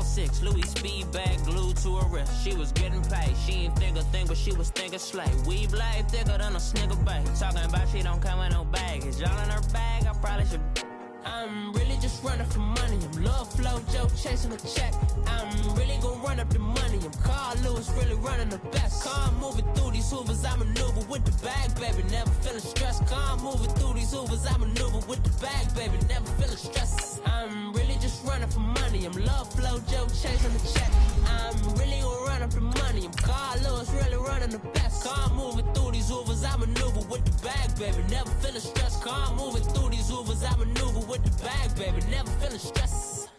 6, Louis speed bag glued to her wrist. She was getting paid, she ain't think a thing, but she was thinking slay. We blade thicker than a snicker bag. Talking about she don't come with no baggage. All in her bag, I probably should. I'm really just running for money. I'm love flow, Joe chasing a check. I'm really gonna run up the money. I'm Carl Lewis, really running the best. Car moving through these Hoovers, I maneuver with the bag, baby. Never feeling stressed. Car moving through these Hoovers, I maneuver with the bag, baby. Never feeling stressed. I'm really just running for money. I'm love flow, Joe chasing the check. I'm really gonna run up the money. I'm Carl Lewis, really running the best. Car moving through these Hoovers, I maneuver with the bag, baby. Never feeling stressed. Car moving through these Hoovers, I maneuver with the bag, baby. Never feeling stressed.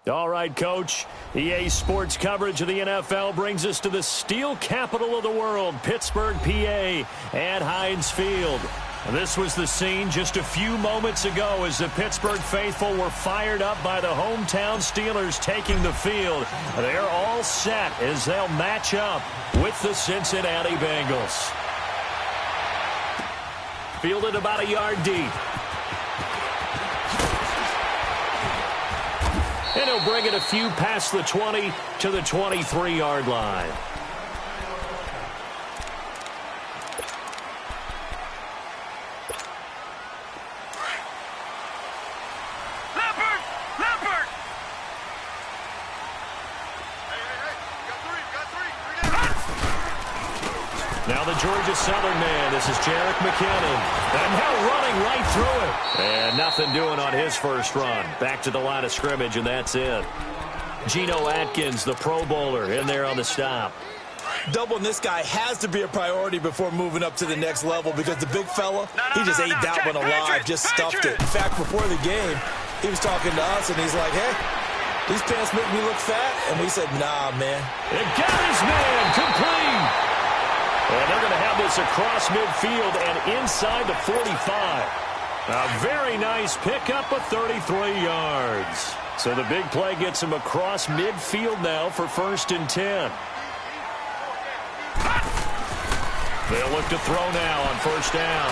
All right, Coach. EA Sports coverage of the NFL brings us to the steel capital of the world, Pittsburgh, PA, at Heinz Field. This was the scene just a few moments ago as the Pittsburgh faithful were fired up by the hometown Steelers taking the field. They're all set as they'll match up with the Cincinnati Bengals. Fielded about a yard deep. And he'll bring it a few past the 20 to the 23-yard line. Now the Georgia Southern man, this is Jerick McKinnon. And now running right through it. And nothing doing on his first run. Back to the line of scrimmage, and that's it. Geno Atkins, the Pro Bowler, in there on the stop. Doubling this guy has to be a priority before moving up to the next level because the big fella, he just ate that one alive, just stuffed it. In fact, before the game, he was talking to us, and he's like, hey, these pants make me look fat. And we said, nah, man. It got his man complete. And they're going to have this across midfield and inside the 45. A very nice pickup of 33 yards. So the big play gets him across midfield now for 1st and 10. They'll look to throw now on 1st down.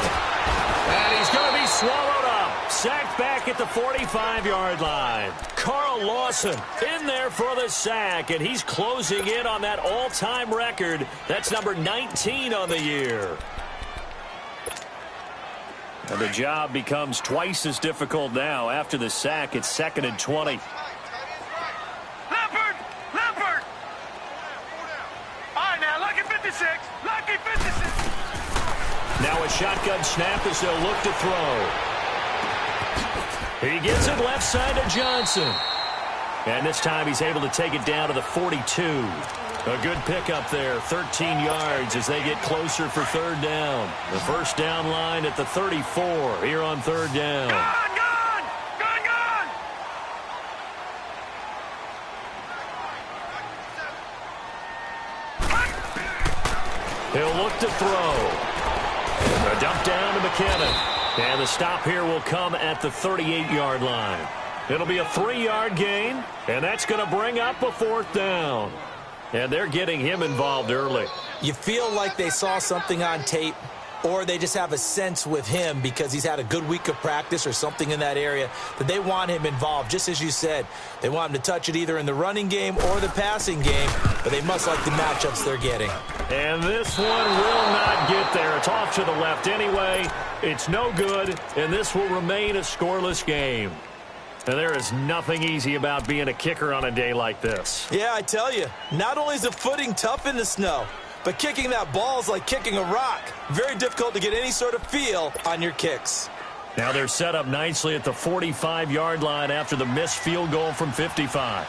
And he's going to be swallowed up. Sacked back at the 45-yard line. Carl Lawson in there for the sack, and he's closing in on that all-time record. That's number 19 on the year. And the job becomes twice as difficult now. After the sack, it's 2nd and 20. Leopard! Leopard! All right, now, lucky 56. Lucky 56. Now a shotgun snap as they'll look to throw. He gets it left side to Johnson. And this time he's able to take it down to the 42. A good pickup there, 13 yards as they get closer for 3rd down. The first down line at the 34 here on 3rd down. Gone, gone! Gone, gone! He'll look to throw. A dump down to McKinnon. And the stop here will come at the 38-yard line. It'll be a 3-yard gain, and that's going to bring up a 4th down. And they're getting him involved early. You feel like they saw something on tape, or they just have a sense with him because he's had a good week of practice or something in that area that they want him involved. Just as you said, they want him to touch it either in the running game or the passing game, but they must like the matchups they're getting. And this one will not get there. It's off to the left anyway. It's no good, and this will remain a scoreless game. And there is nothing easy about being a kicker on a day like this. Yeah, I tell you, not only is the footing tough in the snow, but kicking that ball is like kicking a rock. Very difficult to get any sort of feel on your kicks. Now they're set up nicely at the 45-yard line after the missed field goal from 55.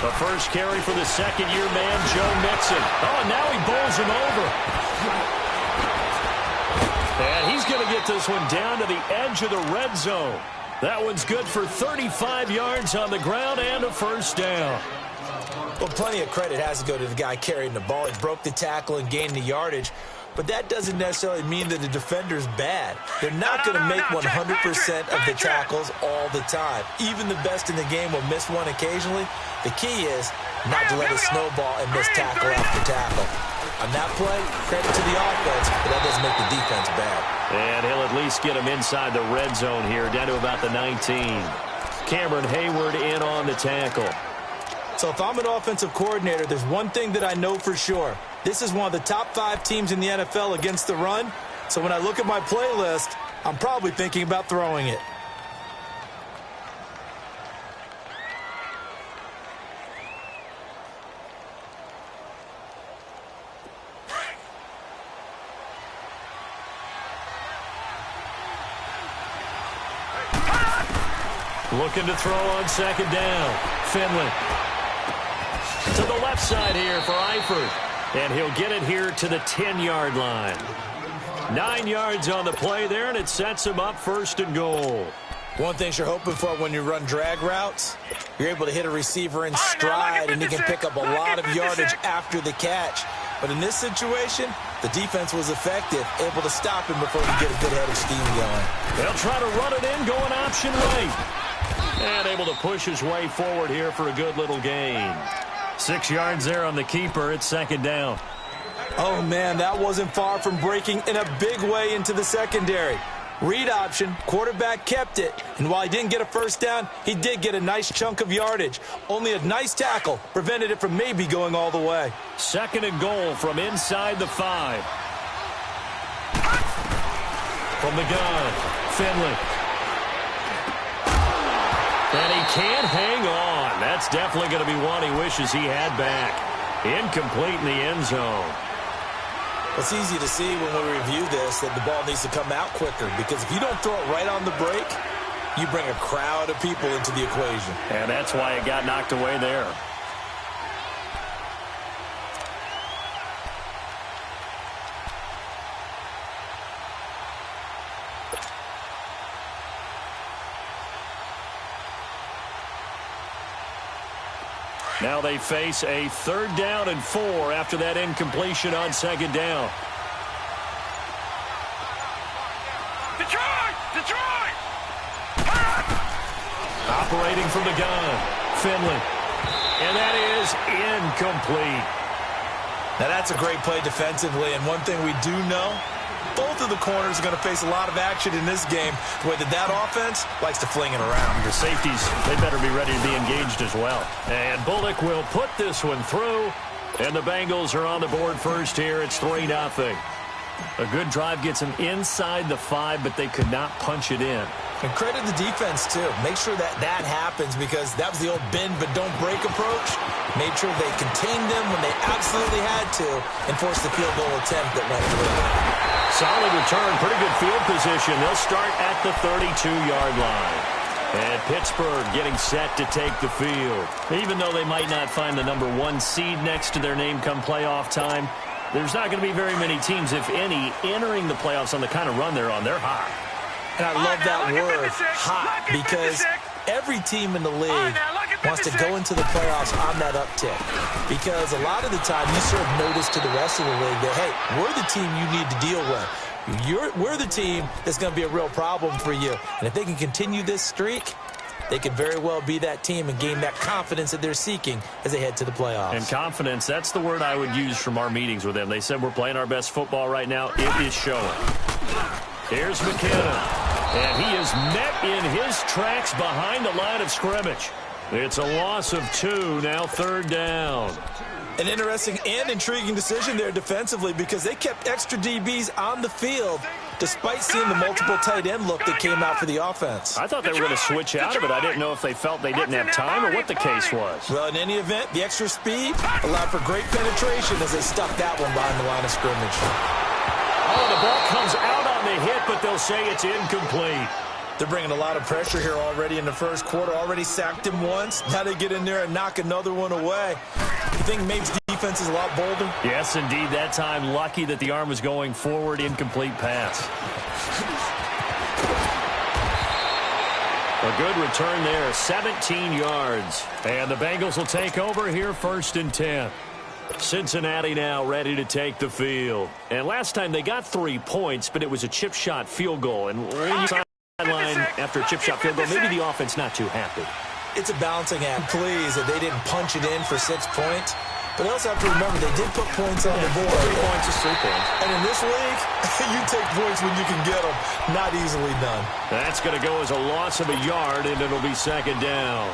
The first carry for the second-year man, Joe Mixon. Oh, and now he bowls him over. And he's going to get this one down to the edge of the red zone. That one's good for 35 yards on the ground and a first down. Well, plenty of credit has to go to the guy carrying the ball. He broke the tackle and gained the yardage. But that doesn't necessarily mean that the defender's bad. They're not going to make 100% of the tackles all the time. Even the best in the game will miss one occasionally. The key is not to let it snowball and miss tackle after tackle. On that play, credit to the offense, but that doesn't make the defense bad. And he'll at least get him inside the red zone here, down to about the 19. Cameron Hayward in on the tackle. So if I'm an offensive coordinator, there's one thing that I know for sure. This is one of the top 5 teams in the NFL against the run. So when I look at my playlist, I'm probably thinking about throwing it. Looking to throw on second down. Finley. To the left side here for Eifert. And he'll get it here to the 10-yard line. 9 yards on the play there, and it sets him up 1st and goal. One thing you're hoping for when you run drag routes, you're able to hit a receiver in stride, and he can pick up a lot of yardage after the catch. But in this situation, the defense was effective, able to stop him before he could get a good head of steam going. They'll try to run it in, going option right. And able to push his way forward here for a good little gain. 6 yards there on the keeper. It's 2nd down. Oh, man, that wasn't far from breaking in a big way into the secondary. Read option, quarterback kept it, and while he didn't get a first down, he did get a nice chunk of yardage. Only a nice tackle prevented it from maybe going all the way. 2nd and goal from inside the 5. From the gun, Finley. And he can't hang on. That's definitely going to be one he wishes he had back. Incomplete in the end zone. It's easy to see when we review this that the ball needs to come out quicker, because if you don't throw it right on the break, you bring a crowd of people into the equation. And that's why it got knocked away there. Now they face a 3rd down and 4 after that incompletion on 2nd down. Detroit! Detroit! Operating from the gun, Finley. And that is incomplete. Now that's a great play defensively, and one thing we do know, both of the corners are going to face a lot of action in this game, the way that offense likes to fling it around. The safeties, they better be ready to be engaged as well. And Bullock will put this one through, And the Bengals are on the board first here. It's 3-0. A good drive gets them inside the 5, but they could not punch it in. And credit the defense, too. Make sure that happens because that was the old bend but don't break approach. Made sure they contained them when they absolutely had to and forced the field goal attempt that went through. Solid return, pretty good field position. They'll start at the 32-yard line. And Pittsburgh getting set to take the field. Even though they might not find the number 1 seed next to their name come playoff time, there's not going to be very many teams, if any, entering the playoffs on the kind of run they're on. They're hot. And I love that word, hot, because every team in the league wants to go into the playoffs on that uptick. Because a lot of the time you serve notice to the rest of the league that, hey, we're the team you need to deal with. We're the team that's going to be a real problem for you. And if they can continue this streak, they could very well be that team and gain that confidence that they're seeking as they head to the playoffs. And confidence, that's the word I would use from our meetings with them. They said we're playing our best football right now. It is showing. Here's McKinnon. And he is met in his tracks behind the line of scrimmage. It's a loss of 2, now 3rd down. An interesting and intriguing decision there defensively because they kept extra DBs on the field despite seeing the multiple tight end look that came out for the offense. I thought they were going to switch out of it. I didn't know if they felt they didn't have time or what the case was. Well, in any event, the extra speed allowed for great penetration as they stuck that one behind the line of scrimmage. Oh, the ball comes out on the hit, but they'll say it's incomplete. They're bringing a lot of pressure here already in the first quarter. Already sacked him once. Now they get in there and knock another one away. You think Mabe's defense is a lot bolder? Yes, indeed. That time, lucky that the arm was going forward. Incomplete pass. A good return there, 17 yards. And the Bengals will take over here 1st and 10. Cincinnati now ready to take the field. And last time they got 3 points, but it was a chip shot field goal. And when you sideline after a chip shot field goal, maybe the offense not too happy. It's a balancing act. Pleased that they didn't punch it in for 6 points. But they also have to remember they did put points on the board. 3 points is 3 points. And in this league, you take points when you can get them. Not easily done. That's going to go as a loss of a yard, and it'll be 2nd down.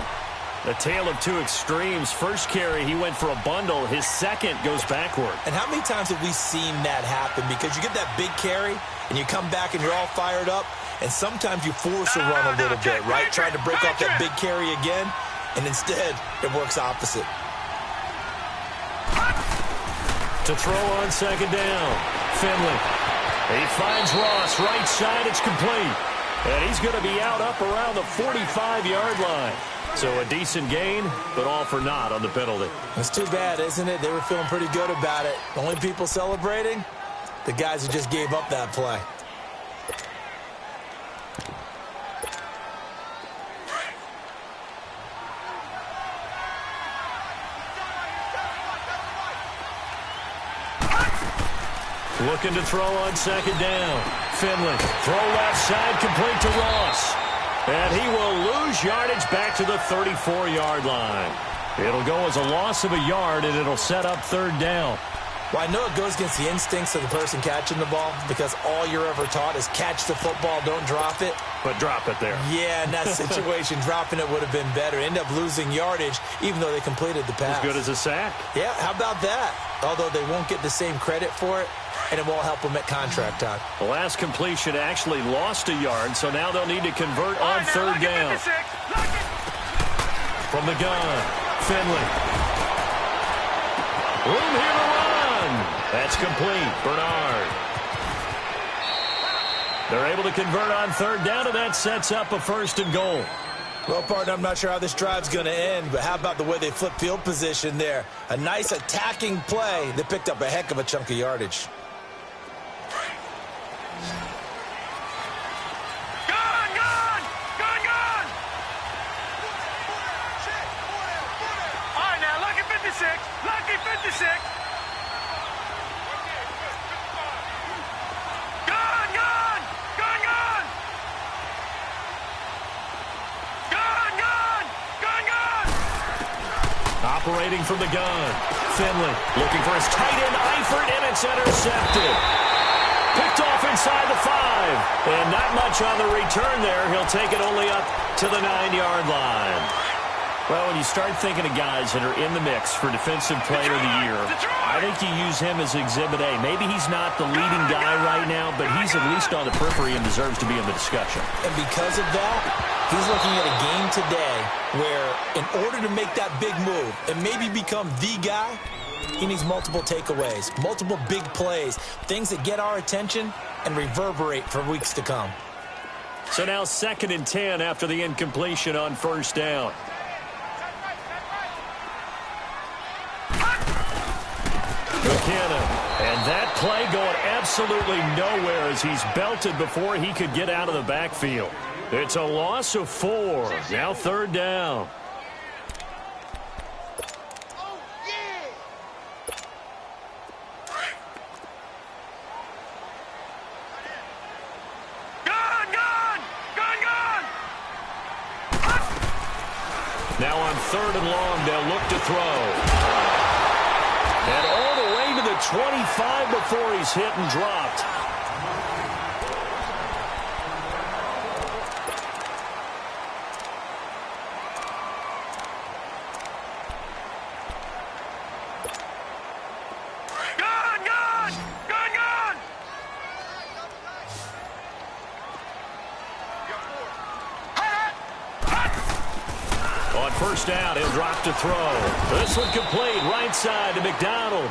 A tale of 2 extremes. First carry, he went for a bundle. His second goes backward. And how many times have we seen that happen? Because you get that big carry, and you come back and you're all fired up, and sometimes you force a run a little bit, right? Trying to break off that big carry again, and instead it works opposite. To throw on 2nd down, Finley. He finds Ross, right side, it's complete. And he's going to be out up around the 45-yard line. So a decent gain, but all for naught on the penalty. It's too bad, isn't it? They were feeling pretty good about it. The only people celebrating, the guys who just gave up that play. Looking to throw on 2nd down. Finley, throw left side, complete to Ross. And he will lose yardage back to the 34-yard line. It'll go as a loss of a yard, and it'll set up 3rd down. Well, I know it goes against the instincts of the person catching the ball because all you're ever taught is catch the football, don't drop it. But drop it there. Yeah, in that situation, dropping it would have been better. End up losing yardage, even though they completed the pass. As good as a sack. Yeah, how about that? Although they won't get the same credit for it, and it won't help them at contract time. The last completion actually lost a yard, so now they'll need to convert on 3rd down. From the gun, Finley. Room here to run. That's complete. Bernard. They're able to convert on 3rd down, and that sets up a 1st and goal. Well, partner, I'm not sure how this drive's going to end, but how about the way they flip field position there? A nice attacking play that picked up a heck of a chunk of yardage. Lucky 56. Gun! Operating from the gun. Finley looking for his tight end, Eifert, and it's intercepted. Picked off inside the 5. And not much on the return there. He'll take it only up to the 9-yard line. Well, when you start thinking of guys that are in the mix for Defensive Player of the Year, I think you use him as Exhibit A. Maybe he's not the leading guy right now, but he's at least on the periphery and deserves to be in the discussion. And because of that, he's looking at a game today where in order to make that big move and maybe become the guy, he needs multiple takeaways, multiple big plays, things that get our attention and reverberate for weeks to come. So now 2nd and 10 after the incompletion on first down. McKinnon, and that play going absolutely nowhere as he's belted before he could get out of the backfield. It's a loss of 4. Now 3rd down. Now on 3rd and long, they'll look to throw. And all the way to the 25 before he's hit and dropped. On first down, he'll drop to throw. This one complete, right side to McDonald.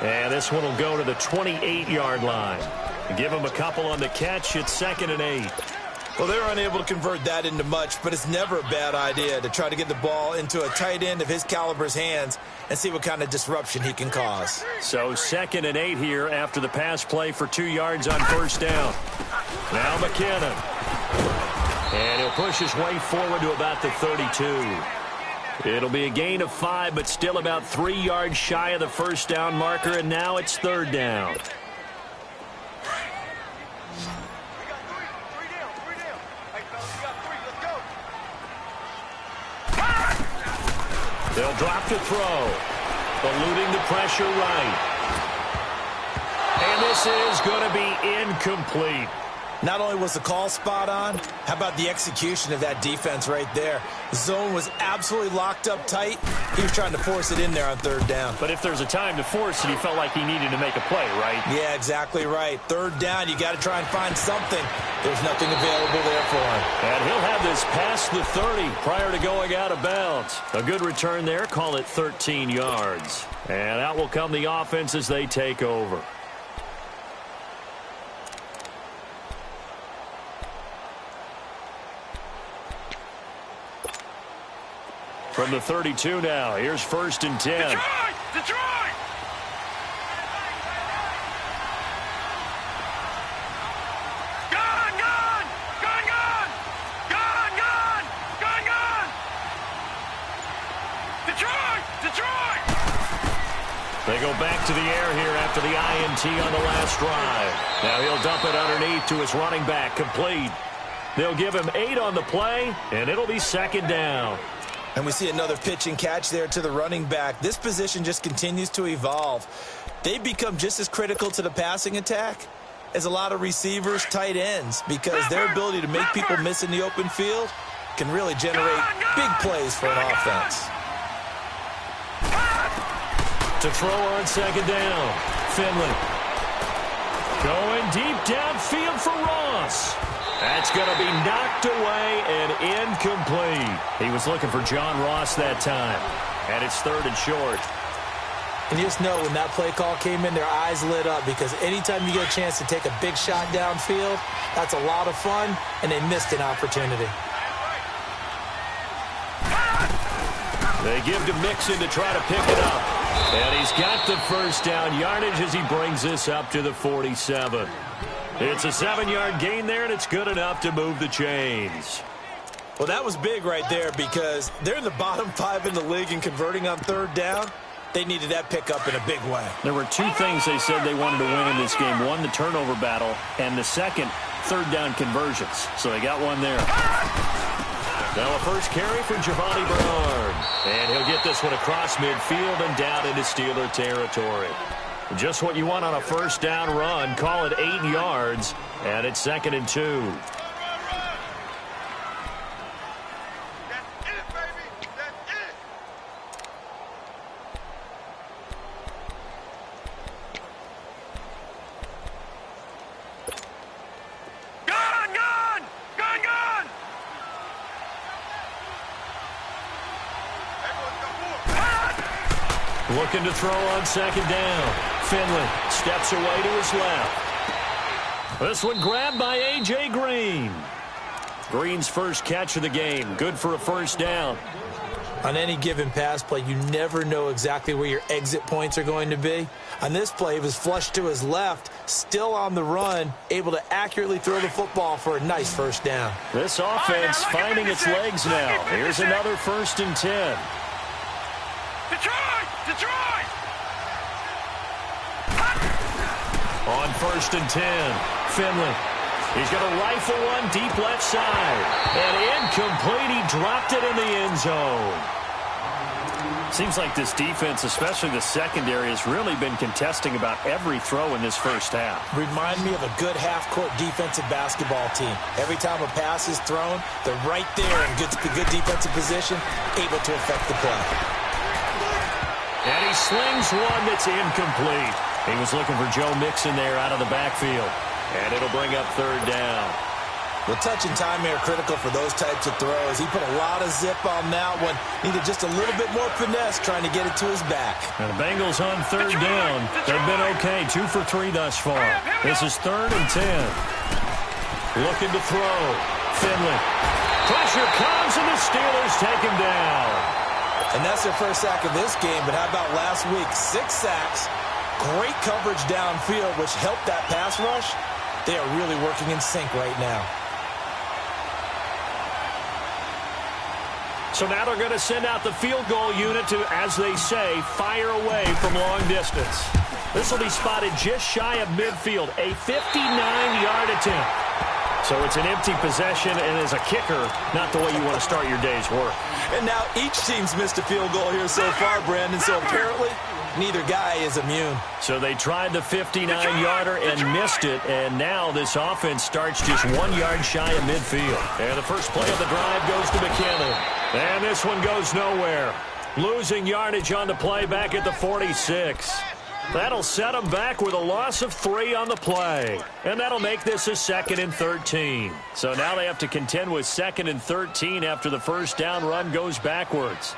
And this one will go to the 28-yard line. Give him a couple on the catch. It's 2nd and 8. Well, they're unable to convert that into much, but it's never a bad idea to try to get the ball into a tight end of his caliber's hands and see what kind of disruption he can cause. So 2nd and 8 here after the pass play for 2 yards on first down. Now McKinnon. And he'll push his way forward to about the 32. It'll be a gain of 5, but still about 3 yards shy of the first down marker, and now it's 3rd down. They'll drop to throw. Eluding the pressure right. And this is going to be incomplete. Not only was the call spot on, how about the execution of that defense right there? The zone was absolutely locked up tight. He was trying to force it in there on 3rd down. But if there's a time to force it, he felt like he needed to make a play, right? Yeah, exactly right. 3rd down, you got to try and find something. There's nothing available there for him. And he'll have this past the 30 prior to going out of bounds. A good return there, call it 13 yards. And out will come the offense as they take over. From the 32 now, here's 1st and 10. Detroit! Detroit! Gun! Gun! Gun! Gun! Gun! Gun! Gun! Gun! Detroit! Detroit! They go back to the air here after the INT on the last drive. Now he'll dump it underneath to his running back, complete. They'll give him 8 on the play, and it'll be 2nd down. And we see another pitch and catch there to the running back. This position just continues to evolve. They become just as critical to the passing attack as a lot of receivers, tight ends, because their ability to make people miss in the open field can really generate big plays for an offense. To throw on 2nd down, Finley. Going deep downfield for Ross. That's going to be knocked away and incomplete. He was looking for John Ross that time. And it's 3rd and short. And you just know when that play call came in, their eyes lit up, because anytime you get a chance to take a big shot downfield, that's a lot of fun, and they missed an opportunity. They give to Mixon to try to pick it up. And he's got the first down yardage as he brings this up to the 47. It's a 7-yard gain there, and it's good enough to move the chains. Well, that was big right there, because they're in the bottom 5 in the league in converting on 3rd down. They needed that pickup in a big way. There were 2 things they said they wanted to win in this game. One, the turnover battle, and the second, 3rd down conversions. So they got one there. Now a first carry for Giovanni Bernard. And he'll get this one across midfield and down into Steeler territory. Just what you want on a first down run. Call it 8 yards, and it's 2nd and 2. That's it, baby. That's it. Looking to throw on second down. Finley steps away to his left. This one grabbed by A.J. Green. Green's first catch of the game. Good for a first down. On any given pass play, you never know exactly where your exit points are going to be. On this play, he was flushed to his left, still on the run, able to accurately throw the football for a nice first down. This offense finding its legs now. Here's another 1st and 10. Detroit! On 1st and 10, Finley. He's going to rifle one deep left side. And incomplete. He dropped it in the end zone. Seems like this defense, especially the secondary, has really been contesting about every throw in this first half. Remind me of a good half-court defensive basketball team. Every time a pass is thrown, they're right there in good defensive position, able to affect the play. And he slings one that's incomplete. He was looking for Joe Mixon there out of the backfield. And it'll bring up 3rd down. The touch and time are critical for those types of throws. He put a lot of zip on that one. Needed just a little bit more finesse trying to get it to his back. And the Bengals on 3rd down. They've been okay. 2 for 3 thus far. This is 3rd and 10. Looking to throw. Finley. Pressure comes and the Steelers take him down. And that's their first sack of this game. But how about last week? 6 sacks. Great coverage downfield, which helped that pass rush. They are really working in sync right now. So now they're going to send out the field goal unit to, as they say, fire away from long distance. This will be spotted just shy of midfield, a 59-yard attempt. So it's an empty possession, and as a kicker, not the way you want to start your day's work. And now each team's missed a field goal here so far, Brandon, so apparently neither guy is immune. So they tried the 59-yarder and missed it, and now this offense starts just 1 yard shy of midfield. And the first play of the drive goes to McKinnon. And this one goes nowhere. Losing yardage on the play back at the 46. That'll set them back with a loss of 3 on the play. And that'll make this a 2nd and 13. So now they have to contend with 2nd and 13 after the first down run goes backwards.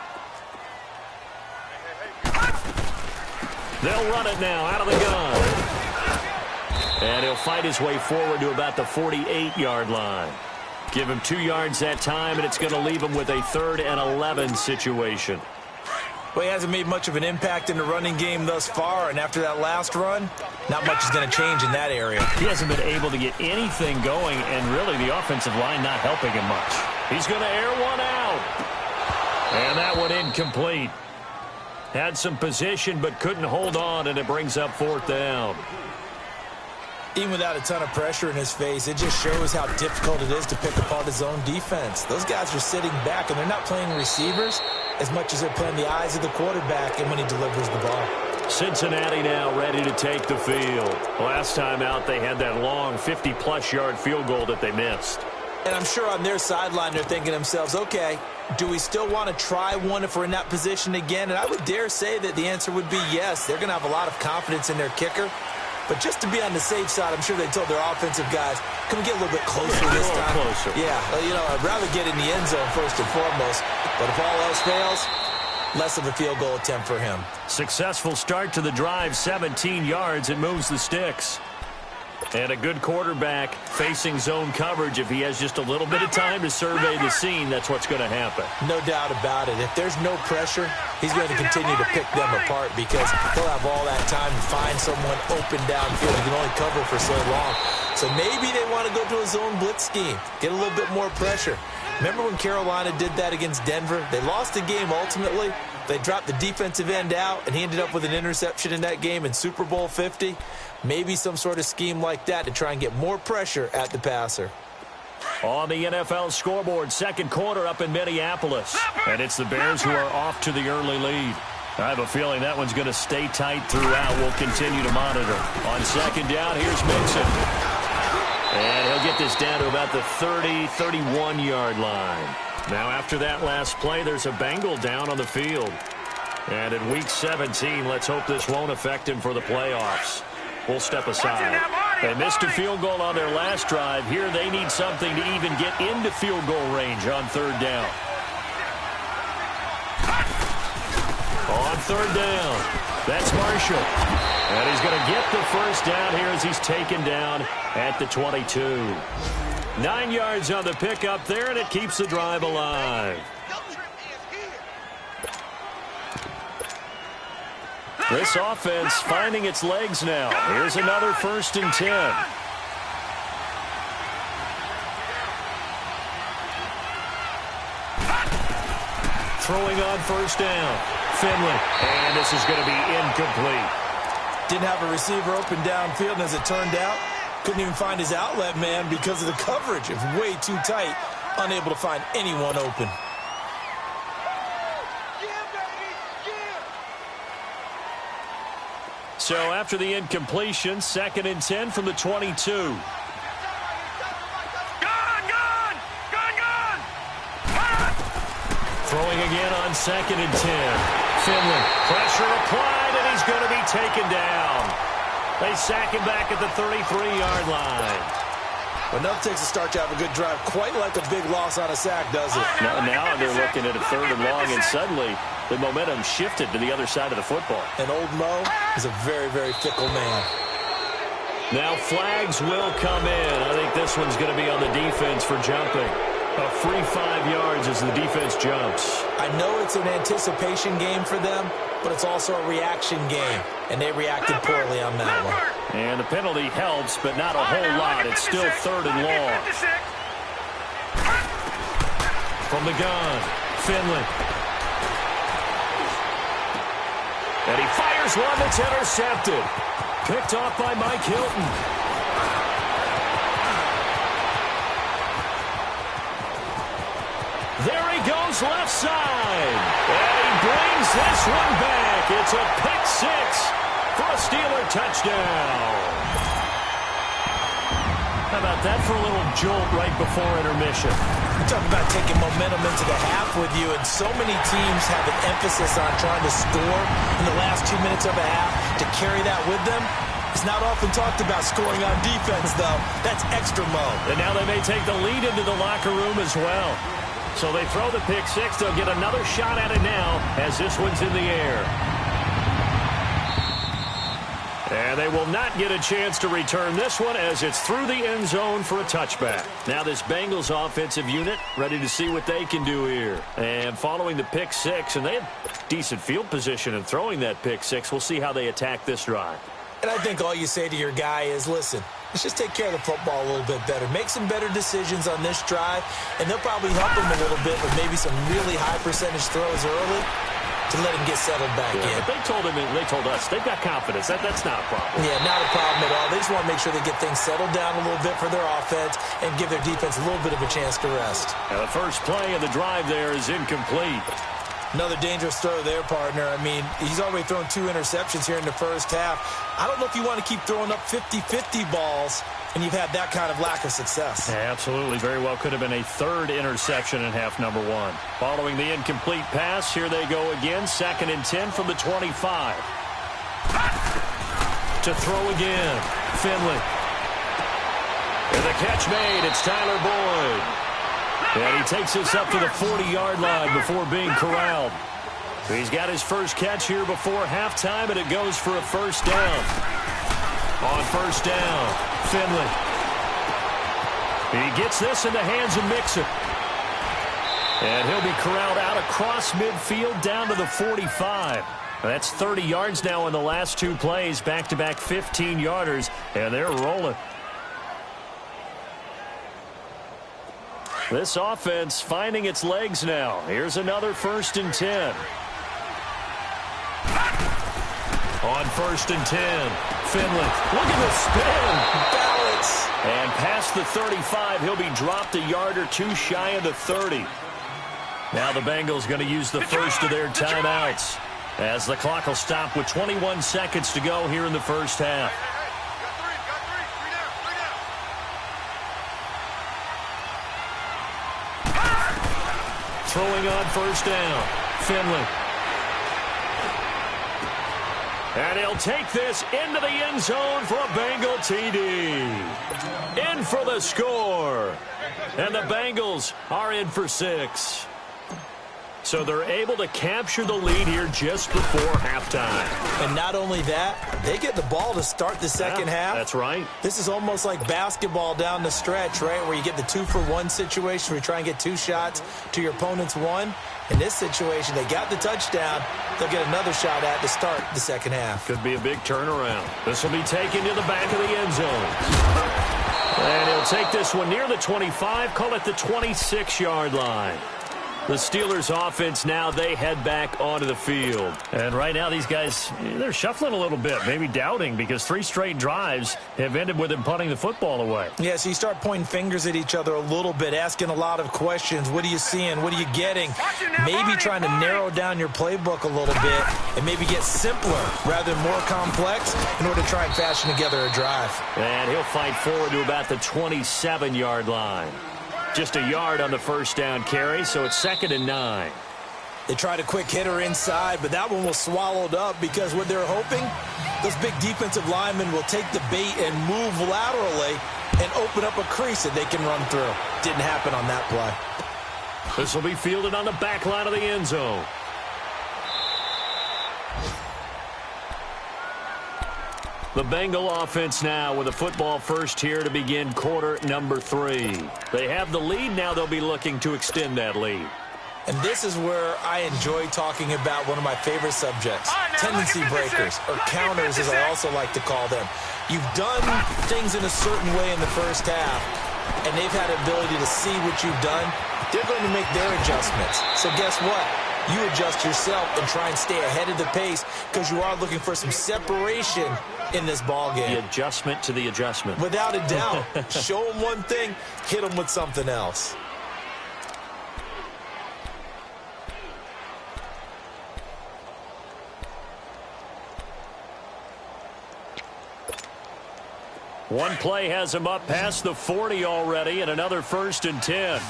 They'll run it now out of the gun. And he'll fight his way forward to about the 48-yard line. Give him 2 yards that time, and it's going to leave him with a 3rd and 11 situation. Well, he hasn't made much of an impact in the running game thus far, and after that last run, not much is going to change in that area. He hasn't been able to get anything going, and really the offensive line not helping him much. He's going to air one out. And that one incomplete. Had some position, but couldn't hold on, and it brings up 4th down. Even without a ton of pressure in his face, it just shows how difficult it is to pick apart his own defense. Those guys are sitting back, and they're not playing receivers as much as they're playing the eyes of the quarterback and when he delivers the ball. Cincinnati now ready to take the field. Last time out, they had that long 50-plus yard field goal that they missed. And I'm sure on their sideline, they're thinking to themselves, okay, do we still want to try one if we're in that position again? And I would dare say that the answer would be yes. They're going to have a lot of confidence in their kicker. But just to be on the safe side, I'm sure they told their offensive guys, can we get a little bit closer this time? Closer. Yeah, you know, I'd rather get in the end zone first and foremost. But if all else fails, less of a field goal attempt for him. Successful start to the drive, 17 yards. It moves the sticks. And a good quarterback facing zone coverage. If he has just a little bit of time to survey the scene, that's what's going to happen. No doubt about it. If there's no pressure, he's going to continue to pick them apart because he'll have all that time to find someone open downfield. He can only cover for so long. So maybe they want to go to a zone blitz scheme, get a little bit more pressure. Remember when Carolina did that against Denver? They lost the game ultimately. They dropped the defensive end out, and he ended up with an interception in that game in Super Bowl 50. Maybe some sort of scheme like that to try and get more pressure at the passer. On the NFL scoreboard, second quarter up in Minneapolis. And it's the Bears who are off to the early lead. I have a feeling that one's going to stay tight throughout. We'll continue to monitor. On second down, here's Mixon. And he'll get this down to about the 30, 31-yard line. Now, after that last play, there's a Bengal down on the field. And in Week 17, let's hope this won't affect him for the playoffs. We'll step aside. They missed a field goal on their last drive. Here they need something to even get into field goal range on third down. On third down. That's Marshall. And he's going to get the first down here as he's taken down at the 22. 9 yards on the pickup there, and it keeps the drive alive. This offense finding its legs now. Here's another 1st and 10. Throwing on 1st down. Finley. And this is going to be incomplete. Didn't have a receiver open downfield, and as it turned out, couldn't even find his outlet man because of the coverage. It was way too tight, unable to find anyone open. So after the incompletion, 2nd and 10 from the 22. Throwing again on 2nd and 10. Finley, pressure applied, and he's going to be taken down. They sack him back at the 33-yard line. Enough takes a start to have a good drive, quite like a big loss on a sack, does it? Now they're looking at a 3rd and long, and suddenly the momentum shifted to the other side of the football. And old Mo is a very, very fickle man. Now flags will come in. I think this one's going to be on the defense for jumping. A free 5 yards as the defense jumps. I know it's an anticipation game for them, but it's also a reaction game, and they reacted poorly on that one. And the penalty helps, but not a whole lot. It's still 3rd and long. From the gun, Finley. And he fires one that's intercepted. Picked off by Mike Hilton. There he goes left side. And he brings this one back. It's a pick 6 for a Steeler touchdown. How about that for a little jolt right before intermission? Talk about taking momentum into the half with you, and so many teams have an emphasis on trying to score in the last 2 minutes of a half. To carry that with them, it's not often talked about scoring on defense, though. That's extra mode. And now they may take the lead into the locker room as well. So they throw the pick 6. They'll get another shot at it now as this one's in the air. And they will not get a chance to return this one as it's through the end zone for a touchback. Now this Bengals offensive unit ready to see what they can do here. And following the pick 6, and they have decent field position in throwing that pick 6. We'll see how they attack this drive. And I think all you say to your guy is, listen, let's just take care of the football a little bit better. Make some better decisions on this drive, and they'll probably help him a little bit with maybe some really high percentage throws early to let him get settled back in. But they told us they've got confidence. That's not a problem. Yeah, not a problem at all. They just want to make sure they get things settled down a little bit for their offense and give their defense a little bit of a chance to rest. Now the first play of the drive there is incomplete. Another dangerous throw there, partner. I mean, he's already thrown 2 interceptions here in the first half. I don't know if you want to keep throwing up 50-50 balls, and you've had that kind of lack of success. Yeah, absolutely. Very well could have been a 3rd interception in half number 1. Following the incomplete pass, here they go again. 2nd and 10 from the 25. To throw again. Finley. And the catch made. It's Tyler Boyd. And he takes us up to the 40-yard line before being corralled. He's got his first catch here before halftime, and it goes for a first down. On first down, Finley. He gets this in the hands of Mixon. And he'll be corralled out across midfield down to the 45. That's 30 yards now in the last 2 plays, back-to-back 15-yarders, and they're rolling. This offense finding its legs now. Here's another 1st and 10. On 1st and 10, Finley. Look at the spin. Balance. And past the 35, he'll be dropped a yard or 2 shy of the 30. Now the Bengals going to use the first of their timeouts as the clock will stop with 21 seconds to go here in the first half. Throwing on first down, Finley. And he'll take this into the end zone for a Bengal TD. In for the score. And the Bengals are in for 6. So they're able to capture the lead here just before halftime. And not only that, they get the ball to start the second half. That's right. This is almost like basketball down the stretch, right, where you get the 2-for-1 situation where you try and get 2 shots to your opponent's 1. In this situation, they got the touchdown. They'll get another shot at to start the second half. Could be a big turnaround. This will be taken to the back of the end zone. And he'll take this one near the 25, call it the 26-yard line. The Steelers offense now, they head back onto the field. And right now these guys, they're shuffling a little bit, maybe doubting, because 3 straight drives have ended with them punting the football away. Yeah, so you start pointing fingers at each other a little bit, asking a lot of questions. What are you seeing? What are you getting? Maybe trying to narrow down your playbook a little bit and maybe get simpler rather than more complex in order to try and fashion together a drive. And he'll fight forward to about the 27-yard line. Just a yard on the first down carry, so it's 2nd and 9. They tried a quick hitter inside, but that one was swallowed up because what they're hoping, those big defensive linemen will take the bait and move laterally and open up a crease that they can run through. Didn't happen on that play. This will be fielded on the back line of the end zone. The Bengal offense now with a football first here to begin quarter number 3. They have the lead now. They'll be looking to extend that lead. And this is where I enjoy talking about one of my favorite subjects, tendency breakers, or counters as I also like to call them. You've done things in a certain way in the first half, and they've had the ability to see what you've done. They're going to make their adjustments. So guess what? You adjust yourself and try and stay ahead of the pace because you are looking for some separation in this ball game. The adjustment to the adjustment. Without a doubt. Show them one thing, hit them with something else. One play has him up past the 40 already, and another 1st and 10.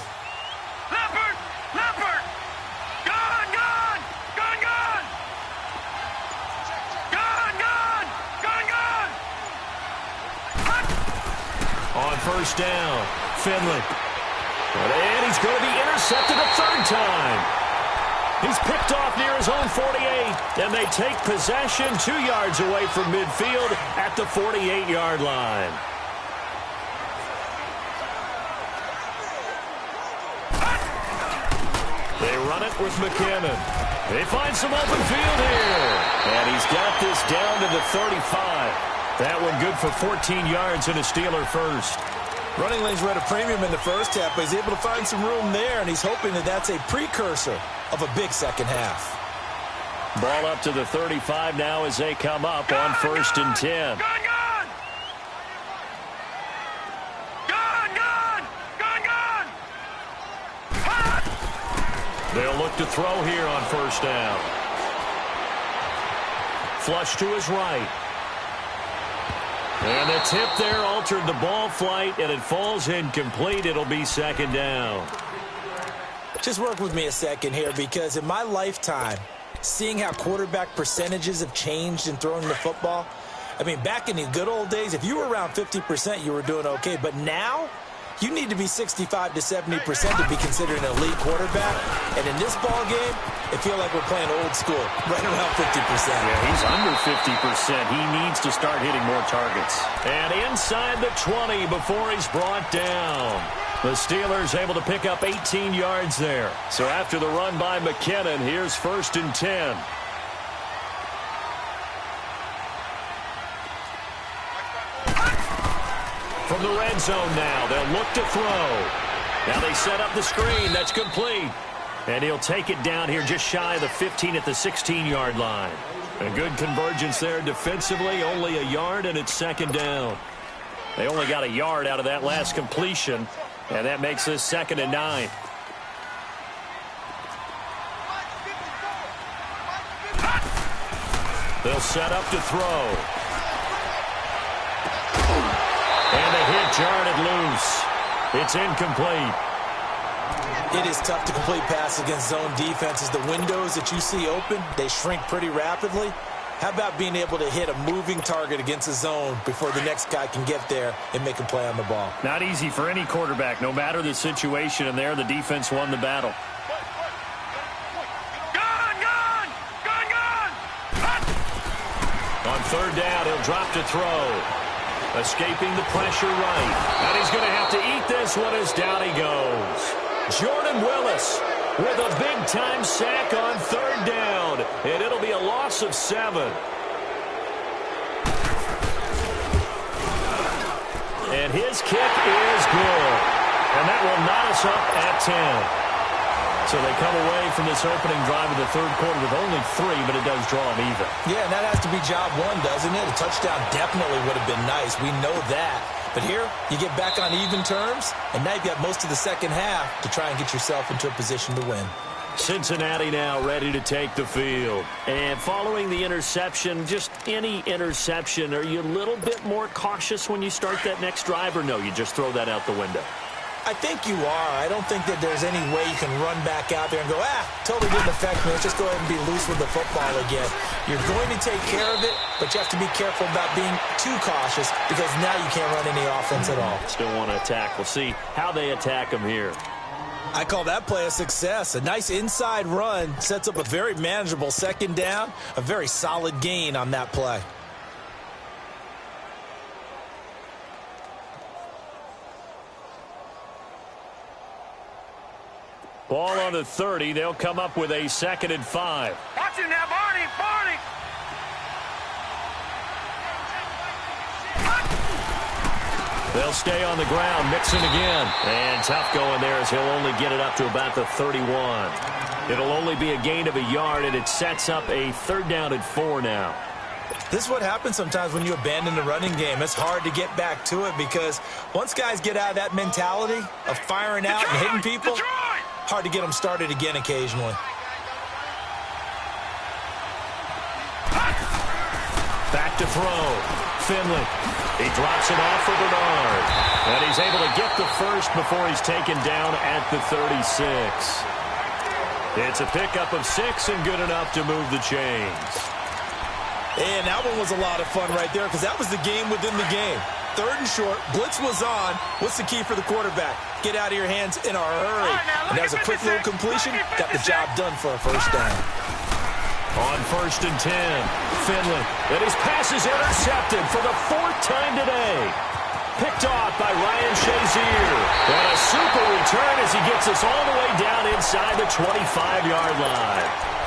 Leopard! Leopard! Gone! Gone! Gone! Gone! Gone! Gone! Gone! Gone! On first down, Finley. And he's going to be intercepted a 3rd time. He's picked off near his own 48, and they take possession 2 yards away from midfield at the 48-yard line. They run it with McKinnon. They find some open field here. And he's got this down to the 35. That one good for 14 yards and a Steeler first. Running lanes were at a premium in the first half, but he's able to find some room there, and he's hoping that that's a precursor of a big second half. Ball up to the 35 now as they come up on 1st and 10. Gone! Gone! Gone! Gone! Gone! Gone! Hot! They'll look to throw here on 1st down. Flush to his right. And the tip there altered the ball flight, and it falls incomplete. It'll be 2nd down. Just work with me a second here, because in my lifetime, seeing how quarterback percentages have changed in throwing the football, I mean, back in the good old days, if you were around 50%, you were doing okay. But now, you need to be 65 to 70% to be considered an elite quarterback. And in this ball game, it feels like we're playing old school, right around 50%. Yeah, he's under 50%. He needs to start hitting more targets. And inside the 20 before he's brought down. The Steelers able to pick up 18 yards there. So after the run by McKinnon, here's 1st and 10. From the red zone now, they'll look to throw. Now they set up the screen. That's complete. And he'll take it down here just shy of the 15 at the 16-yard line. A good convergence there defensively, only a yard, and it's 2nd down. They only got a yard out of that last completion, and that makes this 2nd and 9. They'll set up to throw. And the hit jarred loose. It's incomplete. It is tough to complete passes against zone defenses. The windows that you see open, they shrink pretty rapidly. How about being able to hit a moving target against a zone before the next guy can get there and make a play on the ball? Not easy for any quarterback, no matter the situation, and there the defense won the battle. On third down, he'll drop to throw. Escaping the pressure right. And he's going to have to eat this one as down he goes. Jordan Willis with a big-time sack on third down. And it'll be a loss of 7. And his kick is good. And that will knot us up at 10. So they come away from this opening drive of the third quarter with only 3, but it does draw them even. Yeah, and that has to be job 1, doesn't it? A touchdown definitely would have been nice. We know that. But here, you get back on even terms, and now you've got most of the second half to try and get yourself into a position to win. Cincinnati now ready to take the field. And following the interception, just any interception, are you a little bit more cautious when you start that next drive, or no, you just throw that out the window? I think you are. I don't think that there's any way you can run back out there and go, totally didn't affect me. Let's just go ahead and be loose with the football again. You're going to take care of it, but you have to be careful about being too cautious because now you can't run any offense at all. Still want to attack. We'll see how they attack them here. I call that play a success. A nice inside run sets up a very manageable second down, a very solid gain on that play. Ball on the 30. They'll come up with a 2nd and 5. Watch him now, Barney. They'll stay on the ground. Mixon again. And tough going there as he'll only get it up to about the 31. It'll only be a gain of a yard, and it sets up a 3rd down and 4 now. This is what happens sometimes when you abandon the running game. It's hard to get back to it because once guys get out of that mentality of firing out and hitting people, hard to get them started again occasionally. Back to throw. Finley. He drops it off for Bernard. And he's able to get the first before he's taken down at the 36. It's a pickup of 6 and good enough to move the chains. And that one was a lot of fun right there because that was the game within the game. 3rd and short, blitz was on. What's the key for the quarterback? Get out of your hands in a hurry. And that was a quick little completion. Got the job done for a 1st down. On 1st and 10, Finley. And his pass is intercepted for the 4th time today. Picked off by Ryan Shazier. And a super return as he gets us all the way down inside the 25-yard line.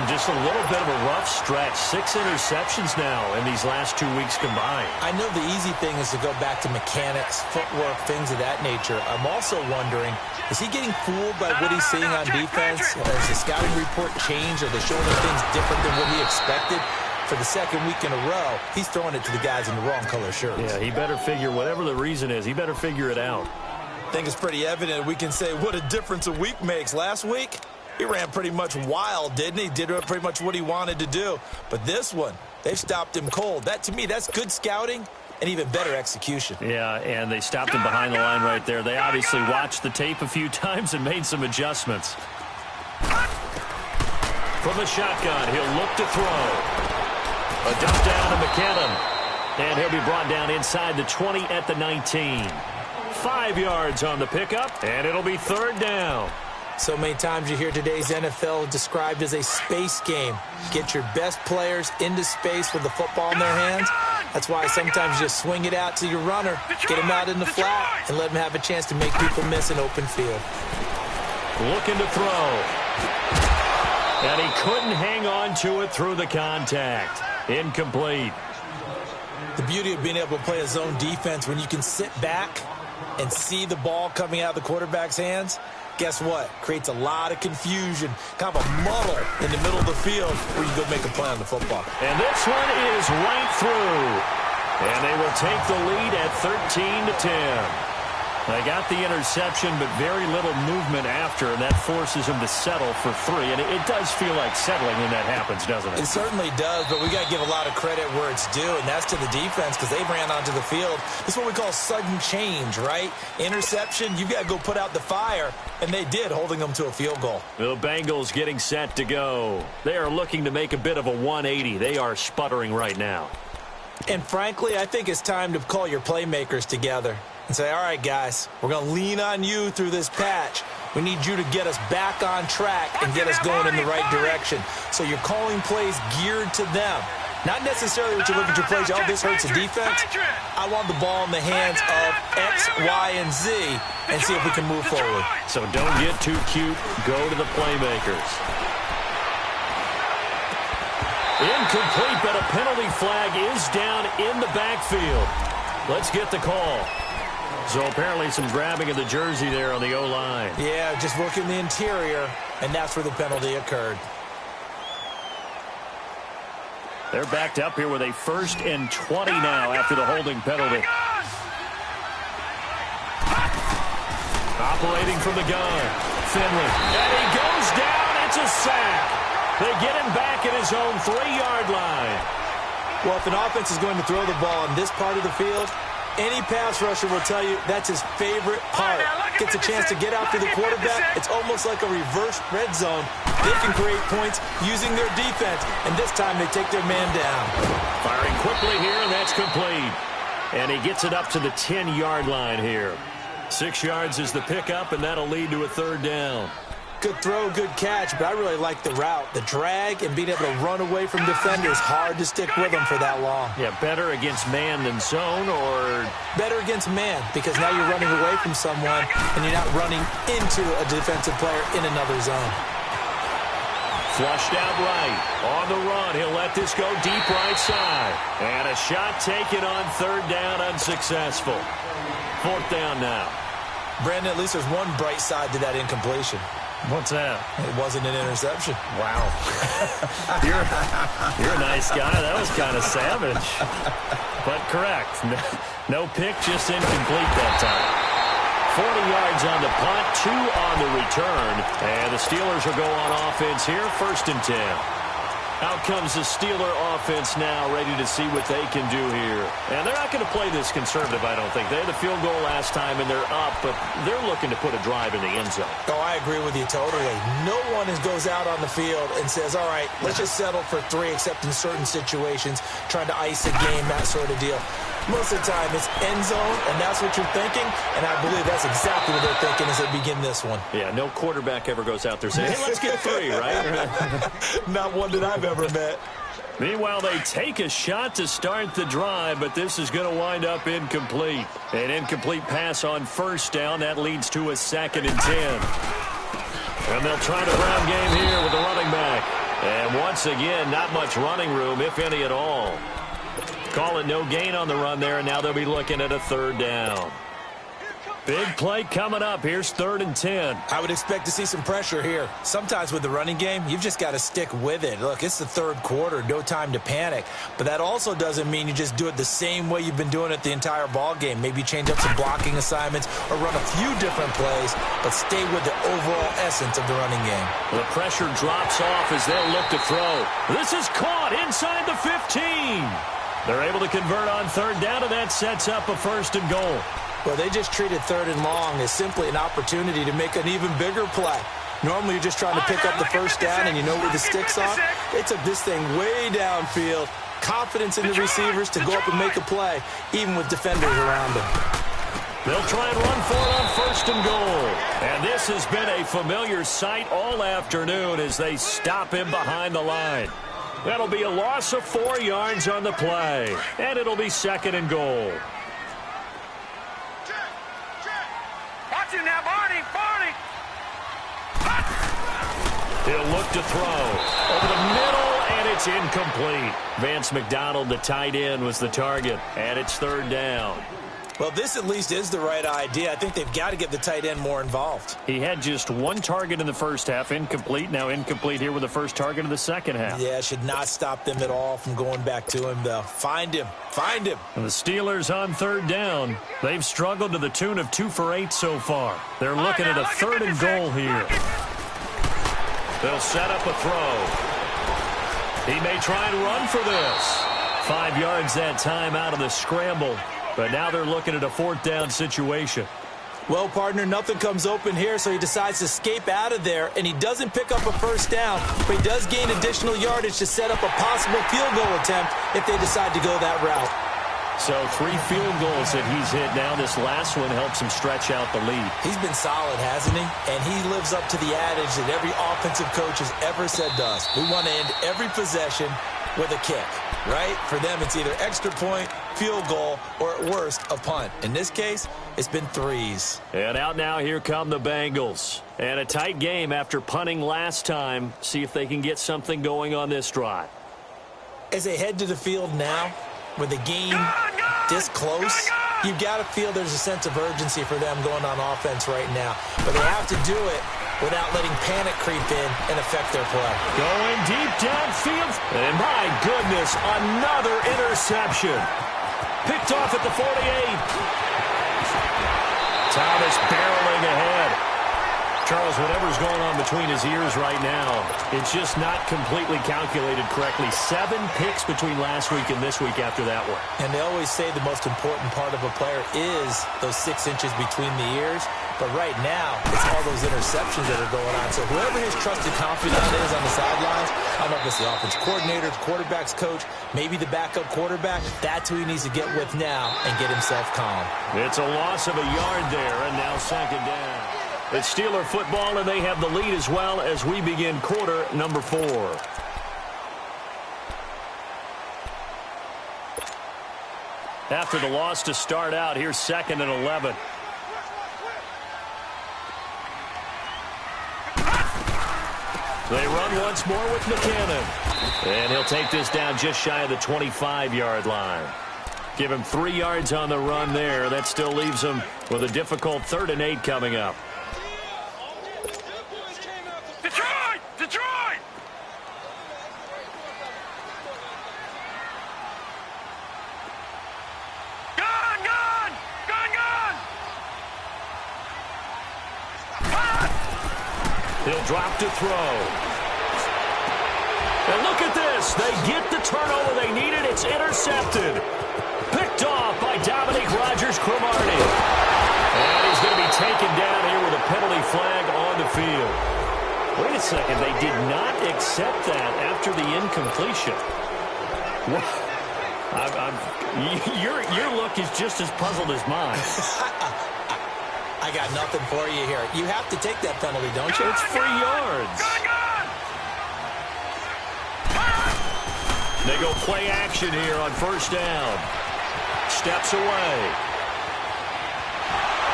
Just a little bit of a rough stretch. 6 interceptions now in these last 2 weeks combined. I know the easy thing is to go back to mechanics, footwork, things of that nature. I'm also wondering, is he getting fooled by what he's seeing on defense? Has the scouting report changed? Are they showing him things different than what he expected? For the 2nd week in a row, he's throwing it to the guys in the wrong color shirts. Yeah, he better figure, whatever the reason is, he better figure it out. I think it's pretty evident we can say what a difference a week makes. Last week, he ran pretty much wild, didn't he? Did pretty much what he wanted to do. But this one, they've stopped him cold. That, to me, that's good scouting and even better execution. Yeah, and they stopped him behind the line right there. They obviously watched the tape a few times and made some adjustments. From the shotgun, he'll look to throw. A dump down to McKinnon. And he'll be brought down inside the 20 at the 19. 5 yards on the pickup, and it'll be 3rd down. So many times you hear today's NFL described as a space game. Get your best players into space with the football in their hands. That's why sometimes you just swing it out to your runner, get him out in the flat, and let him have a chance to make people miss an open field. Looking to throw. And he couldn't hang on to it through the contact. Incomplete. The beauty of being able to play a zone defense when you can sit back and see the ball coming out of the quarterback's hands, guess what? Creates a lot of confusion, kind of a muddle in the middle of the field where you go make a play on the football. And this one is right through. And they will take the lead at 13-10. They got the interception, but very little movement after, and that forces him to settle for 3. And it does feel like settling when that happens, doesn't it? It certainly does, but we got to give a lot of credit where it's due, and that's to the defense because they ran onto the field. This is what we call sudden change, right? Interception, you've got to go put out the fire, and they did, holding them to a field goal. The Bengals getting set to go. They are looking to make a bit of a 180. They are sputtering right now. And frankly, I think it's time to call your playmakers together and say, all right, guys, we're going to lean on you through this patch. We need you to get us back on track and get us going in the right direction. So you're calling plays geared to them. Not necessarily what you look at your plays. Oh, this hurts the defense. I want the ball in the hands of X, Y, and Z and see if we can move forward. So don't get too cute. Go to the playmakers. Incomplete, but a penalty flag is down in the backfield. Let's get the call. So apparently some grabbing of the jersey there on the O-line. Yeah, just working the interior, and that's where the penalty occurred. They're backed up here with a 1st and 20 now after the holding penalty. Operating from the gun, Finley. And he goes down. It's a sack. They get him back at his own 3-yard line. Well, if an offense is going to throw the ball in this part of the field, any pass rusher will tell you that's his favorite part. Gets a chance to get after the quarterback. It's almost like a reverse red zone. They can create points using their defense, and this time they take their man down. Firing quickly here, and that's complete. And he gets it up to the 10-yard line here. 6 yards is the pickup, and that'll lead to a 3rd down. Good throw, good catch, but I really like the route. The drag and being able to run away from defenders, hard to stick with them for that long. Yeah, better against man than zone, or? Better against man, because now you're running away from someone and you're not running into a defensive player in another zone. Flushed out right. On the run, he'll let this go deep right side. And a shot taken on 3rd down, unsuccessful. 4th down now. Brandon, at least there's one bright side to that incompletion. What's that? It wasn't an interception. Wow. you're a nice guy. That was kind of savage. But correct. No pick, just incomplete that time. 40 yards on the punt, 2 on the return. And the Steelers will go on offense here, 1st and 10. Out comes the Steeler offense now, ready to see what they can do here. And they're not going to play this conservative, I don't think. They had the field goal last time, and they're up, but they're looking to put a drive in the end zone. Oh, I agree with you totally. No one goes out on the field and says, all right, let's just settle for 3, except in certain situations, trying to ice a game, that sort of deal. Most of the time, it's end zone, and that's what you're thinking, and I believe that's exactly what they're thinking as they begin this one. Yeah, no quarterback ever goes out there saying, hey, let's get 3, right? Not one that I've ever met. Meanwhile, they take a shot to start the drive, but this is going to wind up incomplete. An incomplete pass on 1st down. That leads to a 2nd and 10. And they'll try the ground game here with the running back. And once again, not much running room, if any at all. Call it no gain on the run there, and now they'll be looking at a 3rd down. Big play coming up. Here's 3rd and 10. I would expect to see some pressure here. Sometimes with the running game, you've just got to stick with it. Look, it's the 3rd quarter, no time to panic. But that also doesn't mean you just do it the same way you've been doing it the entire ball game. Maybe change up some blocking assignments or run a few different plays, but stay with the overall essence of the running game. The pressure drops off as they'll look to throw. This is caught inside the 15. They're able to convert on 3rd down, and that sets up a 1st and goal. Well, they just treated 3rd and long as simply an opportunity to make an even bigger play. Normally, you're just trying to pick up the 1st down, and you know where the sticks are. They took this thing way downfield. Confidence in the receivers to go up and make a play, even with defenders around them. They'll try and run for it on 1st and goal. And this has been a familiar sight all afternoon as they stop him behind the line. That'll be a loss of 4 yards on the play. And it'll be 2nd and goal. Watch him now, Barney. He'll look to throw. Over the middle, and it's incomplete. Vance McDonald, the tight end, was the target. And it's 3rd down. Well, this at least is the right idea. I think they've got to get the tight end more involved. He had just 1 target in the first half, incomplete. Now incomplete here with the first target of the second half. Yeah, should not stop them at all from going back to him, though. Find him. Find him. And the Steelers on 3rd down. They've struggled to the tune of 2 for 8 so far. They're looking at a 3rd and goal here. They'll set up a throw. He may try and run for this. 5 yards that time out of the scramble. But now they're looking at a 4th down situation. Well, partner, nothing comes open here, so he decides to escape out of there, and he doesn't pick up a 1st down, but he does gain additional yardage to set up a possible field goal attempt if they decide to go that route. So 3 field goals that he's hit now. This last one helps him stretch out the lead. He's been solid, hasn't he? And he lives up to the adage that every offensive coach has ever said to us. We want to end every possession with a kick, right? For them, it's either extra point, field goal, or at worst, a punt. In this case, it's been threes. And out now, here come the Bengals. And a tight game after punting last time. See if they can get something going on this drive. As they head to the field now, with the game this close, you've got to feel there's a sense of urgency for them going on offense right now. But they have to do it without letting panic creep in and affect their play. Going deep downfield. And my goodness, another interception. Picked off at the 48. Thomas barreling ahead. Charles, whatever's going on between his ears right now, it's just not completely calculated correctly. 7 picks between last week and this week after that one. And they always say the most important part of a player is those 6 inches between the ears. But right now, it's all those interceptions that are going on. So whoever his trusted confidant is on the sidelines, I don't know if it's the offensive coordinator, the quarterback's coach, maybe the backup quarterback, that's who he needs to get with now and get himself calm. It's a loss of a yard there, and now second down. It's Steeler football, and they have the lead as well as we begin quarter number 4. After the loss to start out, here's 2nd and 11. They run once more with McKinnon. And he'll take this down just shy of the 25-yard line. Give him 3 yards on the run there. That still leaves him with a difficult 3rd and 8 coming up. Detroit! Gun! He'll drop to throw. And look at this. They get the turnover they needed. It's intercepted. Picked off by Dominique Rodgers-Cromartie. And he's going to be taken down here with a penalty flag on the field. Wait a second. They did not accept that after the incompletion. Your look is just as puzzled as mine. I got nothing for you here. You have to take that penalty, don't you? It's 3 yards. They go play action here on 1st down. Steps away.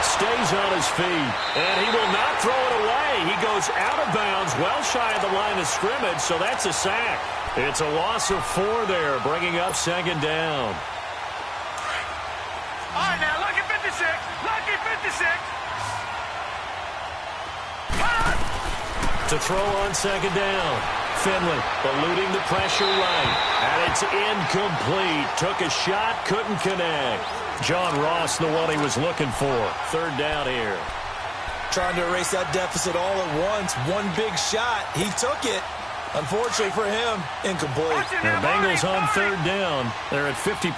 Stays on his feet. And he will not throw it away. He goes out of bounds, well shy of the line of scrimmage, so that's a sack. It's a loss of 4 there, bringing up 2nd down. All right, now, lucky 56. Lucky 56. To throw on 2nd down. Finley eluding the pressure right. And it's incomplete. Took a shot, couldn't connect. John Ross, the one he was looking for. 3rd down here. Trying to erase that deficit all at once. One big shot. He took it. Unfortunately for him, incomplete. The Bengals on 3rd down. They're at 50%,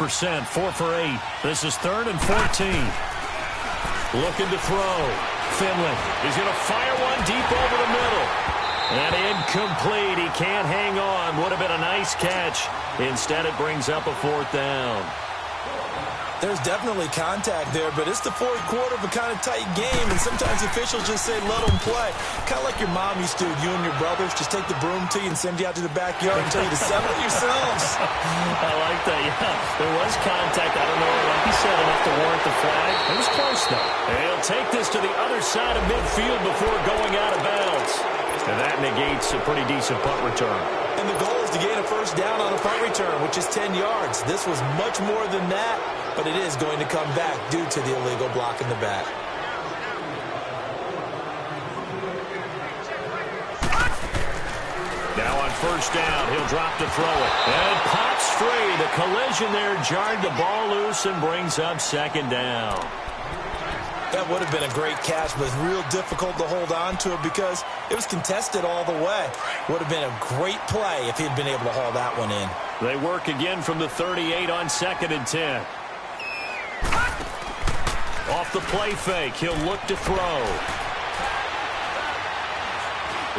4 for 8. This is 3rd and 14. Looking to throw. Finley. He's going to fire one deep over the middle. And incomplete. He can't hang on. Would have been a nice catch. Instead, it brings up a 4th down. There's definitely contact there, but it's the 4th quarter of a kind of tight game, and sometimes officials just say, let them play. Kind of like your mom used to, you and your brothers, just take the broom to you and send you out to the backyard and tell you to settle it yourselves. I like that, yeah. There was contact. I don't know, like you said, enough to warrant the flag. It was close, though. And he'll take this to the other side of midfield before going out of bounds. And that negates a pretty decent punt return. And the goal is to gain a 1st down on a punt return, which is 10 yards. This was much more than that, but it is going to come back due to the illegal block in the back. Now on 1st down, he'll drop to throw it. And pops free. The collision there jarred the ball loose and brings up 2nd down. That would have been a great catch, but it's real difficult to hold on to it because it was contested all the way. Would have been a great play if he'd been able to haul that one in. They work again from the 38 on 2nd and 10. Off the play fake, he'll look to throw.